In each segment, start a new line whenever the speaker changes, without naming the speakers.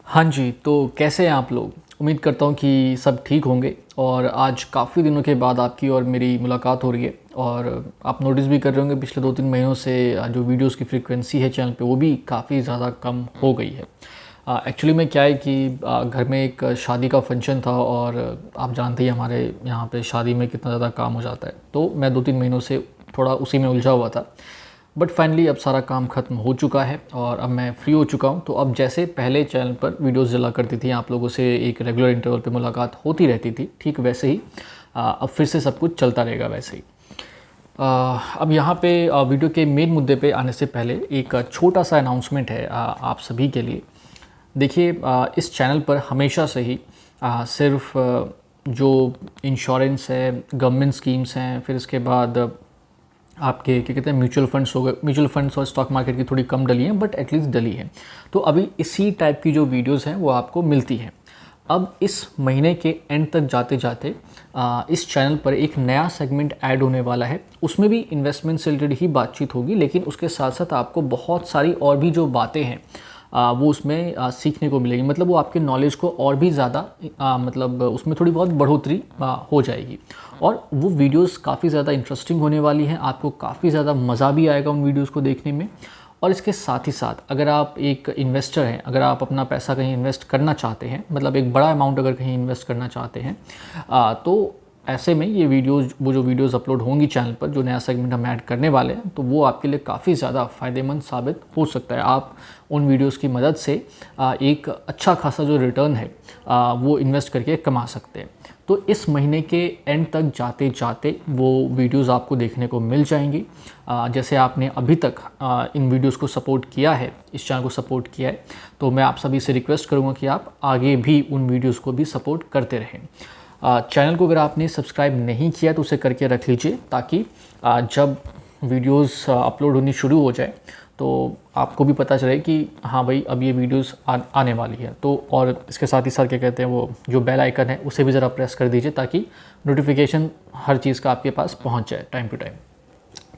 हाँ जी, तो कैसे हैं आप लोग? उम्मीद करता हूँ कि सब ठीक होंगे और आज काफ़ी दिनों के बाद आपकी और मेरी मुलाकात हो रही है और आप नोटिस भी कर रहे होंगे पिछले 2-3 महीनों से जो वीडियोज़ की फ्रीक्वेंसी है चैनल पे वो भी काफ़ी ज़्यादा कम हो गई है। एक्चुअली में क्या है कि घर में एक शादी का फंक्शन था और आप जानते ही हमारे यहाँ पे शादी में कितना ज़्यादा काम हो जाता है। तो मैं 2-3 महीनों से थोड़ा उसी में उलझा हुआ था। बट फाइनली अब सारा काम ख़त्म हो चुका है और अब मैं फ्री हो चुका हूँ। तो अब जैसे पहले चैनल पर वीडियोस डला करती थी, आप लोगों से एक रेगुलर इंटरवल पे मुलाकात होती रहती थी, ठीक वैसे ही अब फिर से सब कुछ चलता रहेगा वैसे ही। अब यहाँ पे वीडियो के मेन मुद्दे पे आने से पहले एक छोटा सा अनाउंसमेंट है आप सभी के लिए। देखिए, इस चैनल पर हमेशा से ही सिर्फ जो इंश्योरेंस है, गवर्नमेंट स्कीम्स हैं, फिर इसके बाद आपके क्या कहते हैं म्यूचुअल फंड्स हो गए। म्यूचुअल फंड्स और स्टॉक मार्केट की थोड़ी कम डली हैं बट एटलीस्ट डली है। तो अभी इसी टाइप की जो वीडियोस हैं वो आपको मिलती हैं। अब इस महीने के एंड तक जाते जाते इस चैनल पर एक नया सेगमेंट ऐड होने वाला है। उसमें भी इन्वेस्टमेंट से रिलेटेड ही बातचीत होगी, लेकिन उसके साथ साथ आपको बहुत सारी और भी जो बातें हैं वो उसमें सीखने को मिलेगी। मतलब वो आपके नॉलेज को और भी ज़्यादा मतलब उसमें थोड़ी बहुत बढ़ोतरी हो जाएगी और वो वीडियोस काफ़ी ज़्यादा इंटरेस्टिंग होने वाली हैं। आपको काफ़ी ज़्यादा मज़ा भी आएगा उन वीडियोस को देखने में। और इसके साथ ही साथ अगर आप एक इन्वेस्टर हैं, अगर आप अपना पैसा कहीं इन्वेस्ट करना चाहते हैं, मतलब एक बड़ा अमाउंट अगर कहीं इन्वेस्ट करना चाहते हैं, तो ऐसे में ये वीडियोज़, वो जो वीडियोज़ अपलोड होंगी चैनल पर, जो नया सेगमेंट हम ऐड करने वाले हैं, तो वो आपके लिए काफ़ी ज़्यादा फ़ायदेमंद साबित हो सकता है। आप उन वीडियोज़ की मदद से एक अच्छा खासा जो रिटर्न है वो इन्वेस्ट करके कमा सकते हैं। तो इस महीने के एंड तक जाते जाते वो वीडियोज़ आपको देखने को मिल जाएंगी। जैसे आपने अभी तक इन वीडियोज़ को सपोर्ट किया है, इस चैनल को सपोर्ट किया है, तो मैं आप सभी से रिक्वेस्ट करूँगा कि आप आगे भी उन वीडियोज़ को भी सपोर्ट करते रहें। चैनल को अगर आपने सब्सक्राइब नहीं किया तो उसे करके रख लीजिए, ताकि जब वीडियोस अपलोड होनी शुरू हो जाए तो आपको भी पता चले कि हाँ भाई अब ये वीडियोस आने वाली है। तो और इसके साथ ही साथ क्या कहते हैं, वो जो बेल आइकन है उसे भी ज़रा प्रेस कर दीजिए, ताकि नोटिफिकेशन हर चीज़ का आपके पास पहुंच जाए टाइम टू टाइम।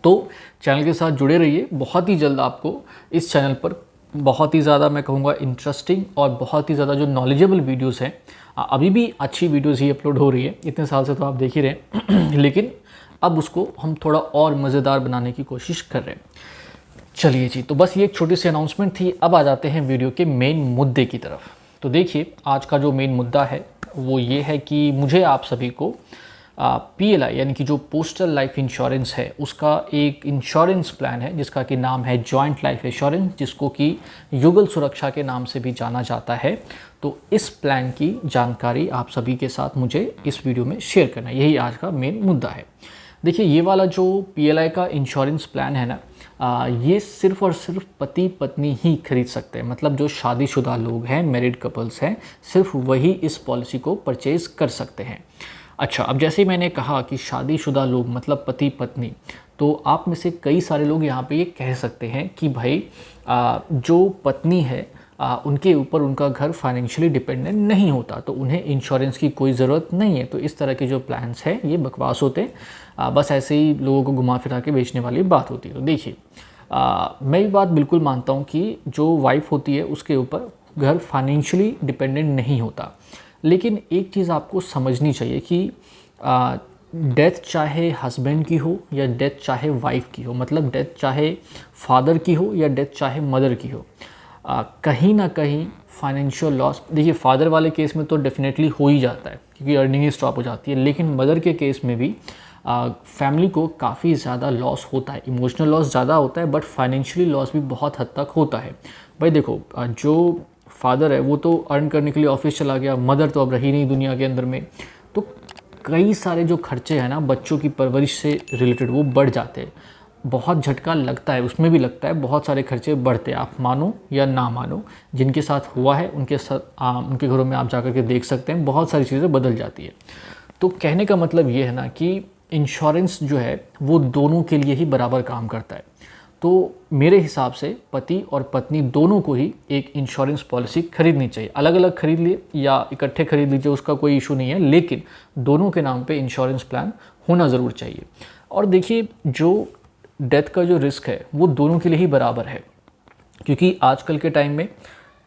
तो चैनल के साथ जुड़े रहिए। बहुत ही जल्द आपको इस चैनल पर बहुत ही ज़्यादा, मैं कहूँगा, इंटरेस्टिंग और बहुत ही ज़्यादा जो नॉलेजेबल वीडियोस हैं, अभी भी अच्छी वीडियोस ही अपलोड हो रही है, इतने साल से तो आप देख ही रहे हैं लेकिन अब उसको हम थोड़ा और मज़ेदार बनाने की कोशिश कर रहे हैं। चलिए जी, तो बस ये एक छोटी सी अनाउंसमेंट थी। अब आ जाते हैं वीडियो के मेन मुद्दे की तरफ। तो देखिए, आज का जो मेन मुद्दा है वो ये है कि मुझे आप सभी को PLI यानी कि जो पोस्टल लाइफ इंश्योरेंस है उसका एक इंश्योरेंस प्लान है जिसका कि नाम है जॉइंट लाइफ इंश्योरेंस, जिसको कि युगल सुरक्षा के नाम से भी जाना जाता है। तो इस प्लान की जानकारी आप सभी के साथ मुझे इस वीडियो में शेयर करना है, यही आज का मेन मुद्दा है। देखिए, ये वाला जो PLI का इंश्योरेंस प्लान है ना, ये सिर्फ़ और सिर्फ पति पत्नी ही खरीद सकते हैं। मतलब जो शादीशुदा लोग हैं, मैरिड कपल्स हैं, सिर्फ वही इस पॉलिसी को परचेज़ कर सकते हैं। अच्छा, अब जैसे मैंने कहा कि शादीशुदा लोग मतलब पति पत्नी, तो आप में से कई सारे लोग यहाँ पे ये कह सकते हैं कि भाई जो पत्नी है उनके ऊपर उनका घर फाइनेंशियली डिपेंडेंट नहीं होता, तो उन्हें इंश्योरेंस की कोई ज़रूरत नहीं है। तो इस तरह के जो प्लान्स हैं ये बकवास होते हैं, बस ऐसे ही लोगों को घुमा फिरा के बेचने वाली बात होती है। तो देखिए, मैं ये बात बिल्कुल मानता हूँ कि जो वाइफ होती है उसके ऊपर घर फाइनेंशियली डिपेंडेंट नहीं होता, लेकिन एक चीज़ आपको समझनी चाहिए कि डेथ चाहे हस्बैंड की हो या डेथ चाहे वाइफ की हो, मतलब डेथ चाहे फादर की हो या डेथ चाहे मदर की हो, कहीं ना कहीं फाइनेंशियल लॉस, देखिए फादर वाले केस में तो डेफिनेटली हो ही जाता है क्योंकि अर्निंग ही स्टॉप हो जाती है, लेकिन मदर के केस में भी फैमिली को काफ़ी ज़्यादा लॉस होता है। इमोशनल लॉस ज़्यादा होता है बट फाइनेंशियली लॉस भी बहुत हद तक होता है। भाई देखो, जो फादर है वो तो अर्न करने के लिए ऑफिस चला गया, मदर तो अब रही नहीं दुनिया के अंदर में, तो कई सारे जो खर्चे हैं ना बच्चों की परवरिश से रिलेटेड वो बढ़ जाते हैं। बहुत झटका लगता है, उसमें भी लगता है, बहुत सारे खर्चे बढ़ते हैं, आप मानो या ना मानो। जिनके साथ हुआ है उनके साथ उनके घरों में आप जाकर के देख सकते हैं, बहुत सारी चीज़ें बदल जाती है। तो कहने का मतलब ये है ना कि इंश्योरेंस जो है वो दोनों के लिए ही बराबर काम करता है। तो मेरे हिसाब से पति और पत्नी दोनों को ही एक इंश्योरेंस पॉलिसी खरीदनी चाहिए। अलग अलग खरीद लिए या इकट्ठे खरीद लीजिए, उसका कोई इशू नहीं है, लेकिन दोनों के नाम पे इंश्योरेंस प्लान होना ज़रूर चाहिए। और देखिए, जो डेथ का जो रिस्क है वो दोनों के लिए ही बराबर है, क्योंकि आजकल के टाइम में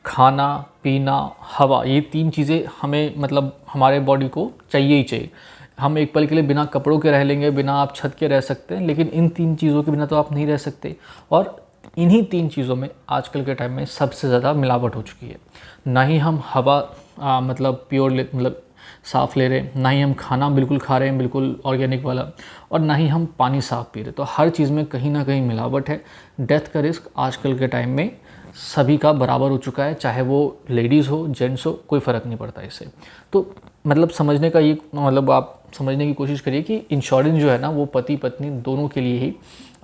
खाना पीना हवा, ये 3 चीज़ें हमें मतलब हमारे बॉडी को चाहिए ही चाहिए। हम एक पल के लिए बिना कपड़ों के रह लेंगे, बिना आप छत के रह सकते हैं, लेकिन इन 3 चीज़ों के बिना तो आप नहीं रह सकते। और इन्हीं 3 चीज़ों में आजकल के टाइम में सबसे ज़्यादा मिलावट हो चुकी है। ना ही हम हवा मतलब प्योर मतलब साफ़ ले रहे हैं, ना ही हम खाना बिल्कुल खा रहे हैं बिल्कुल ऑर्गेनिक वाला, और ना ही हम पानी साफ़ पी रहे। तो हर चीज़ में कहीं ना कहीं मिलावट है। डेथ का रिस्क आजकल के टाइम में सभी का बराबर हो चुका है, चाहे वो लेडीज़ हो जेंट्स हो, कोई फ़र्क नहीं पड़ता इससे। तो मतलब समझने का ये मतलब आप समझने की कोशिश करिए कि इंश्योरेंस जो है ना वो पति पत्नी दोनों के लिए ही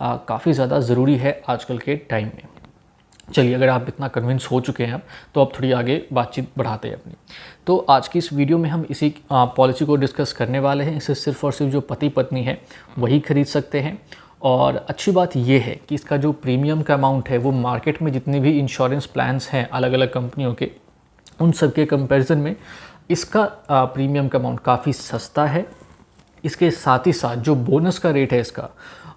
काफ़ी ज़्यादा ज़रूरी है आजकल के टाइम में। चलिए, अगर आप इतना कन्विंस हो चुके हैं अब, तो अब थोड़ी आगे बातचीत बढ़ाते हैं अपनी। तो आज की इस वीडियो में हम इसी पॉलिसी को डिस्कस करने वाले हैं। इसे सिर्फ और सिर्फ जो पति पत्नी है वही खरीद सकते हैं। और अच्छी बात यह है कि इसका जो प्रीमियम का अमाउंट है वो मार्केट में जितने भी इंश्योरेंस प्लान्स हैं अलग अलग कंपनियों के, उन सब के कंपैरिजन में इसका प्रीमियम का अमाउंट काफ़ी सस्ता है। इसके साथ ही साथ जो बोनस का रेट है इसका,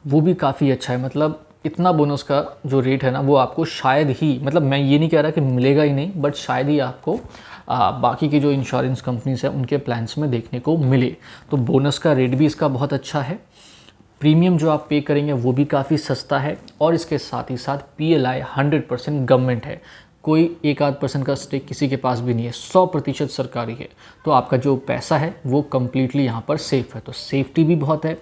वो भी काफ़ी अच्छा है। मतलब इतना बोनस का जो रेट है ना वो आपको शायद ही, मतलब मैं ये नहीं कह रहा कि मिलेगा ही नहीं, बट शायद ही आपको बाकी की जो इंश्योरेंस कंपनीज हैं उनके प्लान्स में देखने को मिले। तो बोनस का रेट भी इसका बहुत अच्छा है, प्रीमियम जो आप पे करेंगे वो भी काफ़ी सस्ता है, और इसके साथ ही साथ PLI 100% गवर्नमेंट है। कोई 1-8% का स्टेक किसी के पास भी नहीं है, 100% सरकारी है। तो आपका जो पैसा है वो कम्प्लीटली यहाँ पर सेफ़ है। तो सेफ्टी भी बहुत है,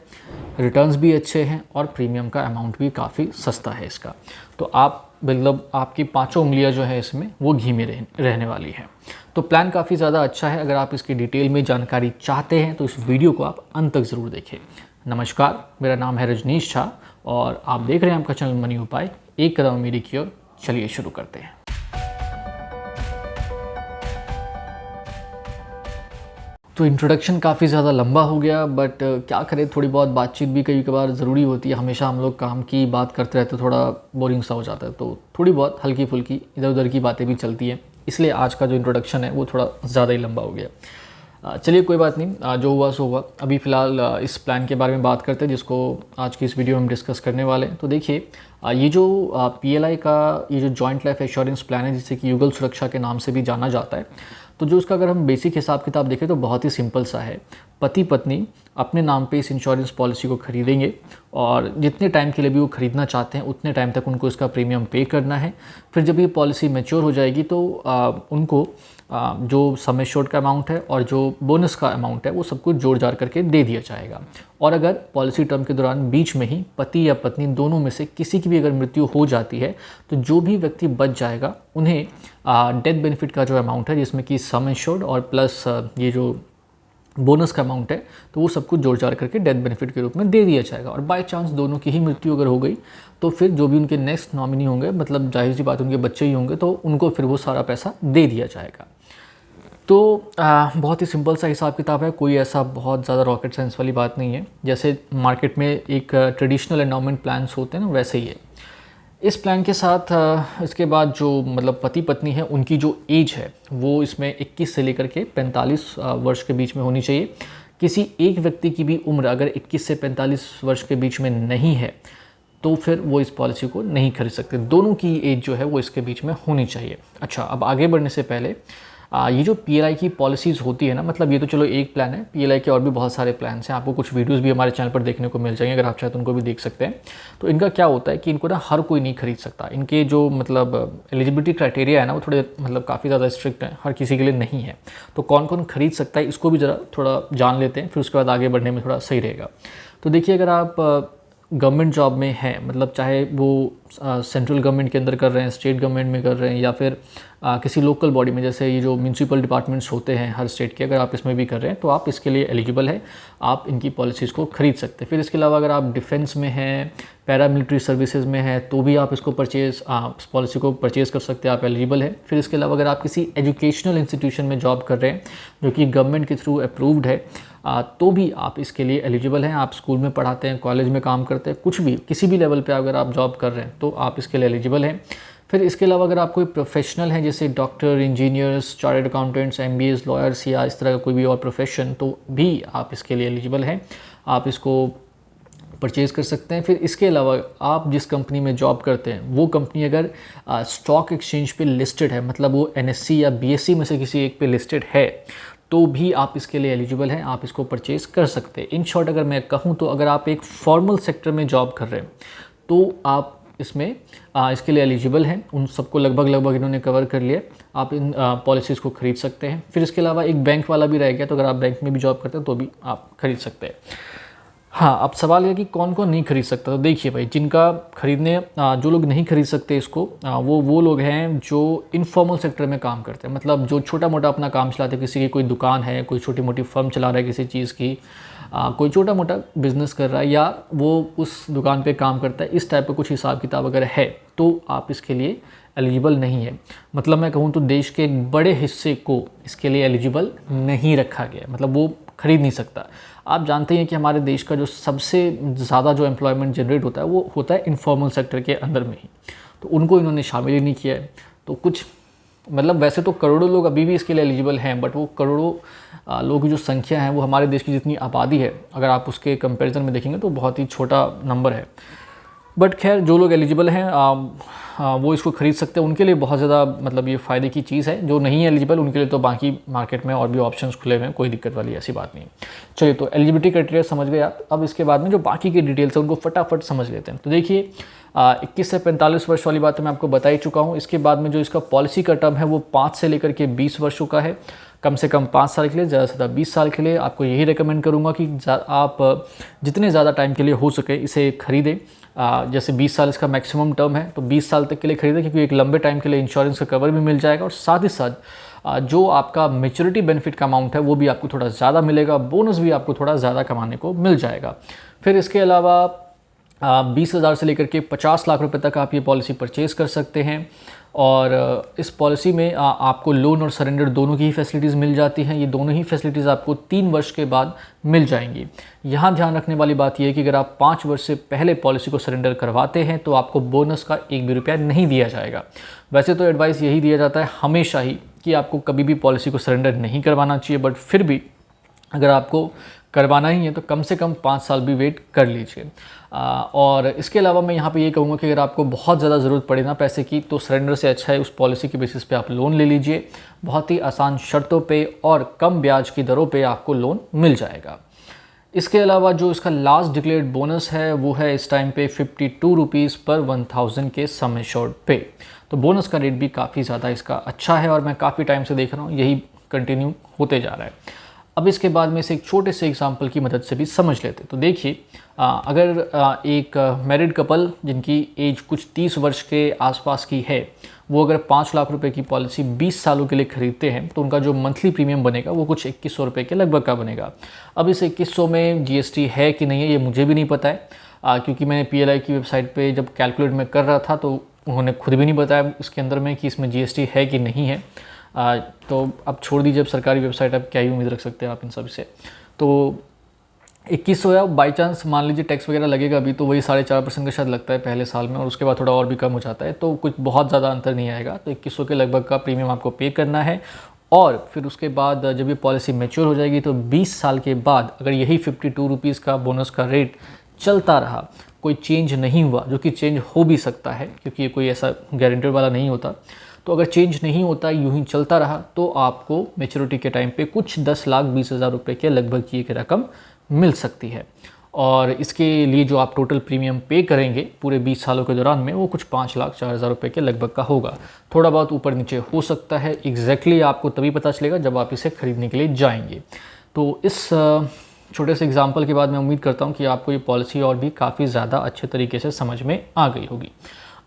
रिटर्न्स भी अच्छे हैं, और प्रीमियम का अमाउंट भी काफ़ी सस्ता है इसका। तो आप मतलब आपकी 5 उंगलियाँ जो है इसमें वो घी में रहने वाली है। तो प्लान काफ़ी ज़्यादा अच्छा है। अगर आप इसकी डिटेल में जानकारी चाहते हैं तो इस वीडियो को आप अंत तक ज़रूर देखें। नमस्कार, मेरा नाम है रजनीश झा और आप देख रहे हैं आपका चैनल मनी उपाय, एक कदम मेरी की ओर। चलिए शुरू करते हैं। तो इंट्रोडक्शन काफ़ी ज़्यादा लंबा हो गया, बट क्या करें, थोड़ी बहुत बातचीत भी कई कभार ज़रूरी होती है। हमेशा हम लोग काम की बात करते रहते थोड़ा बोरिंग सा हो जाता है, तो थोड़ी बहुत हल्की फुल्की इधर उधर की बातें भी चलती हैं, इसलिए आज का जो इंट्रोडक्शन है वो थोड़ा ज़्यादा ही लंबा हो गया। चलिए कोई बात नहीं, जो हुआ सो हुआ। अभी फ़िलहाल इस प्लान के बारे में बात करते हैं जिसको आज की इस वीडियो में हम डिस्कस करने वाले हैं। तो देखिए, ये जो PLI का ये जो जॉइंट लाइफ इंश्योरेंस प्लान है, जिसे कि युगल सुरक्षा के नाम से भी जाना जाता है, तो जो उसका अगर हम बेसिक हिसाब किताब देखें तो बहुत ही सिंपल सा है। पति पत्नी अपने नाम पे इस इंश्योरेंस पॉलिसी को खरीदेंगे, और जितने टाइम के लिए भी वो ख़रीदना चाहते हैं उतने टाइम तक उनको इसका प्रीमियम पे करना है। फिर जब ये पॉलिसी मैच्योर हो जाएगी तो उनको जो सम एश्योर्ड का अमाउंट है और जो बोनस का अमाउंट है वो सब कुछ जोड़ जाड़ करके दे दिया जाएगा। और अगर पॉलिसी टर्म के दौरान बीच में ही पति या पत्नी दोनों में से किसी की भी अगर मृत्यु हो जाती है तो जो भी व्यक्ति बच जाएगा उन्हें डेथ बेनिफिट का जो अमाउंट है, जिसमें कि सम एश्योर्ड और प्लस ये जो बोनस का अमाउंट है, तो वो सब कुछ जोड़ जाड़ करके डेथ बेनिफिट के रूप में दे दिया जाएगा। और बाय चांस दोनों की ही मृत्यु अगर हो गई तो फिर जो भी उनके नेक्स्ट नॉमिनी होंगे, मतलब जाहिर सी बात उनके बच्चे ही होंगे, तो उनको फिर वो सारा पैसा दे दिया जाएगा। तो बहुत ही सिंपल सा हिसाब किताब है, कोई ऐसा बहुत ज़्यादा रॉकेट साइंस वाली बात नहीं है। जैसे मार्केट में एक ट्रेडिशनल एंडोमेंट प्लान्स होते हैं ना, वैसे ही है। इस प्लान के साथ इसके बाद जो मतलब पति पत्नी है उनकी जो एज है वो इसमें 21 से लेकर के 45 वर्ष के बीच में होनी चाहिए। किसी एक व्यक्ति की भी उम्र अगर 21 से 45 वर्ष के बीच में नहीं है तो फिर वो इस पॉलिसी को नहीं खरीद सकते। दोनों की एज जो है वो इसके बीच में होनी चाहिए। अच्छा, अब आगे बढ़ने से पहले ये जो PLI की पॉलिसीज़ होती है ना, मतलब ये तो चलो एक प्लान है, PLI के और भी बहुत सारे प्लान्स हैं। आपको कुछ वीडियोस भी हमारे चैनल पर देखने को मिल जाएंगे, अगर आप चाहें तो उनको भी देख सकते हैं। तो इनका क्या होता है कि इनको ना हर कोई नहीं खरीद सकता। इनके जो मतलब एलिजिबिलिटी क्राइटेरिया है ना वो थोड़े मतलब काफ़ी ज़्यादा स्ट्रिक्ट हैं, हर किसी के लिए नहीं है। तो कौन कौन खरीद सकता है इसको भी ज़रा थोड़ा जान लेते हैं, फिर उसके बाद आगे बढ़ने में थोड़ा सही रहेगा। तो देखिए, अगर आप गवर्नमेंट जॉब में हैं, मतलब चाहे वो सेंट्रल गवर्नमेंट के अंदर कर रहे हैं, स्टेट गवर्नमेंट में कर रहे हैं, या फिर किसी लोकल बॉडी में, जैसे ये जो म्यूनसिपल डिपार्टमेंट्स होते हैं हर स्टेट के, अगर आप इसमें भी कर रहे हैं तो आप इसके लिए एलिजिबल है, आप इनकी पॉलिसीज़ को खरीद सकते हैं। फिर इसके अलावा अगर आप डिफेंस में हैं, पैरामिलिट्री सर्विसेज में है, तो भी आप इसको इस पॉलिसी को परचेज़ कर सकते हैं, आप एलिजिबल है। फिर इसके अलावा अगर आप किसी एजुकेशनल इंस्टीट्यूशन में जॉब कर रहे हैं जो कि गवर्नमेंट के थ्रू अप्रूव्ड है, तो भी आप इसके लिए एलिजिबल हैं। आप स्कूल में पढ़ाते हैं, कॉलेज में काम करते हैं, कुछ भी किसी भी लेवल पे अगर आप जॉब कर रहे हैं तो आप इसके लिए एलिजिबल हैं। फिर इसके अलावा अगर आप कोई प्रोफेशनल हैं, जैसे doctor, engineers, chartered accountants, MBAs, lawyers या इस तरह का कोई भी और प्रोफेशन, तो भी आप इसके लिए एलिजिबल हैं। आप इसको परचेज़ कर सकते हैं। फिर इसके अलावा आप जिस कंपनी में जॉब करते हैं वो कंपनी अगर स्टॉक एक्सचेंज पे लिस्टेड है, मतलब वो एनएससी या बीएससी में से किसी एक पे लिस्टेड है, तो भी आप इसके लिए एलिजिबल हैं, आप इसको परचेज़ कर सकते हैं। इन शॉर्ट अगर मैं कहूँ तो अगर आप एक फॉर्मल सेक्टर में जॉब कर रहे हैं तो आप इसमें इसके लिए एलिजिबल हैं। उन सबको लगभग इन्होंने कवर कर लिया। आप इन पॉलिसीज़ को ख़रीद सकते हैं। फिर इसके अलावा एक बैंक वाला भी रह गया, तो अगर आप बैंक में भी जॉब करते हैं तो भी आप खरीद सकते हैं। हाँ, अब सवाल यह कि कौन कौन नहीं खरीद सकता। तो देखिए भाई, जिनका खरीदने जो लोग नहीं खरीद सकते इसको, वो लोग हैं जो इनफॉर्मल सेक्टर में काम करते हैं, मतलब जो छोटा मोटा अपना काम चलाते हैं। किसी की कोई दुकान है, कोई छोटी मोटी फर्म चला रहा है किसी चीज़ की, कोई छोटा मोटा बिजनेस कर रहा है या वो उस दुकान पे काम करता है, इस टाइप का कुछ हिसाब किताब अगर है तो आप इसके लिए एलिजिबल नहीं है। मतलब मैं कहूँ तो देश के एक बड़े हिस्से को इसके लिए एलिजिबल नहीं रखा गया, मतलब वो खरीद नहीं सकता। आप जानते हैं कि हमारे देश का जो सबसे ज़्यादा जो एम्प्लॉयमेंट जनरेट होता है वो होता है इनफॉर्मल सेक्टर के अंदर में ही, तो उनको इन्होंने शामिल ही नहीं किया है। तो कुछ मतलब वैसे तो करोड़ों लोग अभी भी इसके लिए एलिजिबल हैं, बट वो करोड़ों लोगों की जो संख्या है वो हमारे देश की जितनी आबादी है अगर आप उसके कंपैरिजन में देखेंगे तो बहुत ही छोटा नंबर है। बट खैर, जो लोग एलिजिबल हैं वो इसको ख़रीद सकते हैं। उनके लिए बहुत ज़्यादा मतलब ये फ़ायदे की चीज़ है। जो नहीं है एलिजिबल उनके लिए तो बाकी मार्केट में और भी ऑप्शंस खुले हुए हैं, कोई दिक्कत वाली ऐसी बात नहीं। चलिए, तो एलिजिबिलिटी क्राइटेरिया समझ गए आप। अब इसके बाद में जो बाकी की डिटेल्स है उनको फटाफट समझ लेते हैं। तो देखिए, 21 से 45 वर्ष वाली बात मैं आपको बता ही चुका हूँ। इसके बाद में जो इसका पॉलिसी का टर्म है वो 5 से लेकर के 20 वर्षों का है। कम से कम 5 साल के लिए, ज़्यादा से ज़्यादा 20 साल के लिए। आपको यही रेकमेंड करूँगा कि आप जितने ज़्यादा टाइम के लिए हो सके इसे ख़रीदें। जैसे 20 साल इसका मैक्सिमम टर्म है तो 20 साल तक के लिए खरीदें, क्योंकि एक लंबे टाइम के लिए इंश्योरेंस का कवर भी मिल जाएगा और साथ ही साथ जो आपका मैच्योरिटी बेनिफिट का अमाउंट है वो भी आपको थोड़ा ज़्यादा मिलेगा, बोनस भी आपको थोड़ा ज़्यादा कमाने को मिल जाएगा। फिर इसके अलावा 20,000 से लेकर के 50 लाख रुपए तक आप ये पॉलिसी परचेज़ कर सकते हैं। और इस पॉलिसी में आपको लोन और सरेंडर दोनों की ही फैसिलिटीज़ मिल जाती हैं। ये दोनों ही फैसिलिटीज़ आपको 3 वर्ष के बाद मिल जाएंगी। यहाँ ध्यान रखने वाली बात यह है कि अगर आप 5 वर्ष से पहले पॉलिसी को सरेंडर करवाते हैं तो आपको बोनस का 1 भी रुपया नहीं दिया जाएगा। वैसे तो एडवाइस यही दिया जाता है हमेशा ही कि आपको कभी भी पॉलिसी को सरेंडर नहीं करवाना चाहिए, बट फिर भी अगर आपको करवाना ही है तो कम से कम 5 साल भी वेट कर लीजिए। और इसके अलावा मैं यहाँ पे ये कहूँगा कि अगर आपको बहुत ज़्यादा ज़रूरत पड़े ना पैसे की, तो सरेंडर से अच्छा है उस पॉलिसी के बेसिस पे आप लोन ले लीजिए। बहुत ही आसान शर्तों पे और कम ब्याज की दरों पे आपको लोन मिल जाएगा। इसके अलावा जो इसका लास्ट डिक्लेयर्ड बोनस है वो है इस टाइम पे 52 रुपीज़ पर 1000 के सम एश्योर्ड पे। तो बोनस का रेट भी काफ़ी ज़्यादा इसका अच्छा है और मैं काफ़ी टाइम से देख रहा हूँ यही कंटिन्यू होते जा रहा है। अब इसके बाद में से एक छोटे से एग्जाम्पल की मदद से भी समझ लेते। तो देखिए, अगर एक मैरिड कपल जिनकी एज कुछ 30 वर्ष के आसपास की है, वो अगर 5 लाख रुपए की पॉलिसी 20 सालों के लिए ख़रीदते हैं तो उनका जो मंथली प्रीमियम बनेगा वो कुछ 2100 रुपये के लगभग का बनेगा। अब इस 2100 में जीएसटी है कि नहीं है ये मुझे भी नहीं पता है, क्योंकि मैंने पीएलआई की वेबसाइट पे जब कैलकुलेट में कर रहा था तो उन्होंने खुद भी नहीं बताया इसके अंदर में कि इसमें जीएसटी है कि नहीं है। तो अब छोड़ दीजिए, अब सरकारी वेबसाइट, अब क्या ही उम्मीद रख सकते हैं आप इन सब से। तो 2100 या बाई चांस मान लीजिए टैक्स वगैरह लगेगा अभी तो वही 4.5% का शायद लगता है पहले साल में, और उसके बाद थोड़ा और भी कम हो जाता है, तो कुछ बहुत ज़्यादा अंतर नहीं आएगा। तो 2100 के लगभग का प्रीमियम आपको पे करना है। और फिर उसके बाद जब ये पॉलिसी मैच्योर हो जाएगी तो 20 साल के बाद अगर यही 52 रुपीज़ का बोनस का रेट चलता रहा, कोई चेंज नहीं हुआ, जो कि चेंज हो भी सकता है क्योंकि ये कोई ऐसा गारंटेड वाला नहीं होता, तो अगर चेंज नहीं होता यूं ही चलता रहा तो आपको मैच्योरिटी के टाइम पे कुछ 10,20,000 रुपये के लगभग की एक रकम मिल सकती है। और इसके लिए जो आप टोटल प्रीमियम पे करेंगे पूरे 20 सालों के दौरान में वो कुछ 5,04,000 रुपये के लगभग का होगा। थोड़ा बहुत ऊपर नीचे हो सकता है, एग्जैक्टली आपको तभी पता चलेगा जब आप इसे ख़रीदने के लिए जाएंगे। तो इस छोटे से एग्जाम्पल के बाद मैं उम्मीद करता हूँ कि आपको ये पॉलिसी और भी काफ़ी ज़्यादा अच्छे तरीके से समझ में आ गई होगी।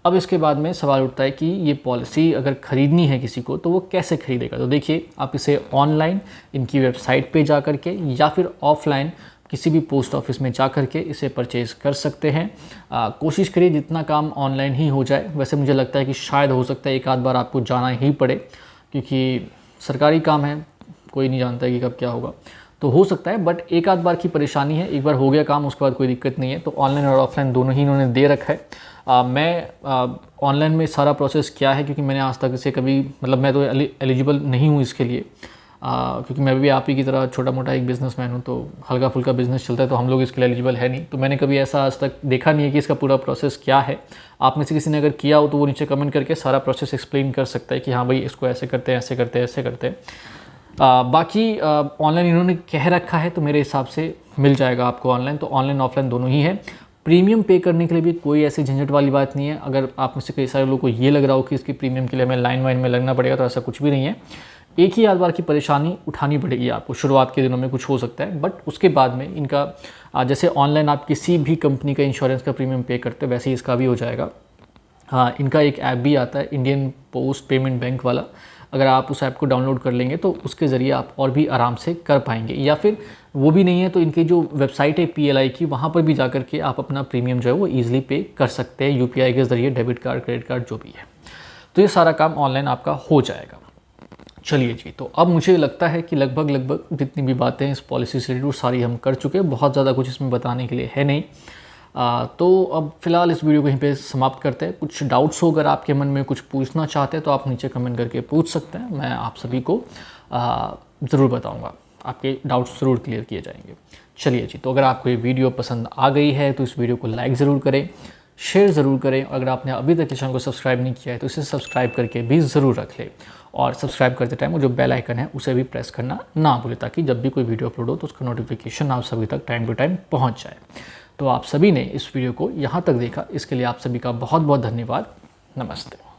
अब इसके बाद में सवाल उठता है कि ये पॉलिसी अगर ख़रीदनी है किसी को तो वो कैसे ख़रीदेगा। तो देखिए, आप इसे ऑनलाइन इनकी वेबसाइट पे जा कर के या फिर ऑफलाइन किसी भी पोस्ट ऑफिस में जा कर के इसे परचेज़ कर सकते हैं। कोशिश करिए जितना काम ऑनलाइन ही हो जाए। वैसे मुझे लगता है कि शायद हो सकता है एक आध बार आपको जाना ही पड़े, क्योंकि सरकारी काम है, कोई नहीं जानता है कि कब क्या होगा, तो हो सकता है, बट एक आध बार की परेशानी है। एक बार हो गया काम उसके बाद कोई दिक्कत नहीं है। तो ऑनलाइन और ऑफलाइन दोनों ही इन्होंने दे रखा है। मैं ऑनलाइन में सारा प्रोसेस क्या है, क्योंकि मैंने आज तक इसे कभी, मतलब मैं तो एलिजिबल नहीं हूँ इसके लिए, क्योंकि मैं भी आप ही की तरह छोटा मोटा एक बिज़नेसमैन हूँ, तो हल्का फुल्का बिज़नेस चलता है, तो हम लोग इसके लिए एलिजिबल है नहीं। तो मैंने कभी ऐसा आज तक देखा नहीं है कि इसका पूरा प्रोसेस क्या है। आप में से किसी ने अगर किया हो तो वो नीचे कमेंट करके सारा प्रोसेस एक्सप्लेन कर सकता है कि हाँ भाई इसको ऐसे करते हैं, ऐसे करते हैं, ऐसे करते हैं। बाकी ऑनलाइन इन्होंने कह रखा है तो मेरे हिसाब से मिल जाएगा आपको ऑनलाइन, तो ऑनलाइन ऑफलाइन दोनों ही है। प्रीमियम पे करने के लिए भी कोई ऐसी झंझट वाली बात नहीं है। अगर आप में से कई सारे लोगों को ये लग रहा हो कि इसकी प्रीमियम के लिए हमें लाइन वाइन में लगना पड़ेगा, तो ऐसा कुछ भी नहीं है। एक ही आध बार की परेशानी उठानी पड़ेगी आपको, शुरुआत के दिनों में कुछ हो सकता है, बट उसके बाद में इनका जैसे ऑनलाइन आप किसी भी कंपनी का इंश्योरेंस का प्रीमियम पे करते हैं, वैसे ही इसका भी हो जाएगा। हाँ, इनका एक ऐप भी आता है, इंडियन पोस्ट पेमेंट बैंक वाला। अगर आप उस ऐप को डाउनलोड कर लेंगे तो उसके ज़रिए आप और भी आराम से कर पाएंगे, या फिर वो भी नहीं है तो इनकी जो वेबसाइट है PLI की, वहाँ पर भी जा कर के आप अपना प्रीमियम जो है वो ईजिली पे कर सकते हैं UPI के ज़रिए, डेबिट कार्ड, क्रेडिट कार्ड जो भी है। तो ये सारा काम ऑनलाइन आपका हो जाएगा। चलिए जी, तो अब मुझे लगता है कि लगभग जितनी भी बातें इस पॉलिसी से रिलेटेड सारी हम कर चुके हैं। बहुत ज़्यादा कुछ इसमें बताने के लिए है नहीं। तो अब फ़िलहाल इस वीडियो को यहीं पे समाप्त करते हैं। कुछ डाउट्स हो, अगर आपके मन में कुछ पूछना चाहते हैं तो आप नीचे कमेंट करके पूछ सकते हैं। मैं आप सभी को ज़रूर बताऊंगा, आपके डाउट्स ज़रूर क्लियर किए जाएंगे। चलिए जी, तो अगर आपको ये वीडियो पसंद आ गई है तो इस वीडियो को लाइक ज़रूर करें, शेयर ज़रूर करें। अगर आपने अभी तक इस चैनल को सब्सक्राइब नहीं किया है तो इसे सब्सक्राइब करके भी ज़रूर रख लें, और सब्सक्राइब करते टाइम वो जो बेल आइकन है उसे भी प्रेस करना ना भूलें, ताकि जब भी कोई वीडियो अपलोड हो तो उसका नोटिफिकेशन आप सभी तक टाइम टू टाइम पहुंच जाए। तो आप सभी ने इस वीडियो को यहाँ तक देखा, इसके लिए आप सभी का बहुत बहुत धन्यवाद। नमस्ते।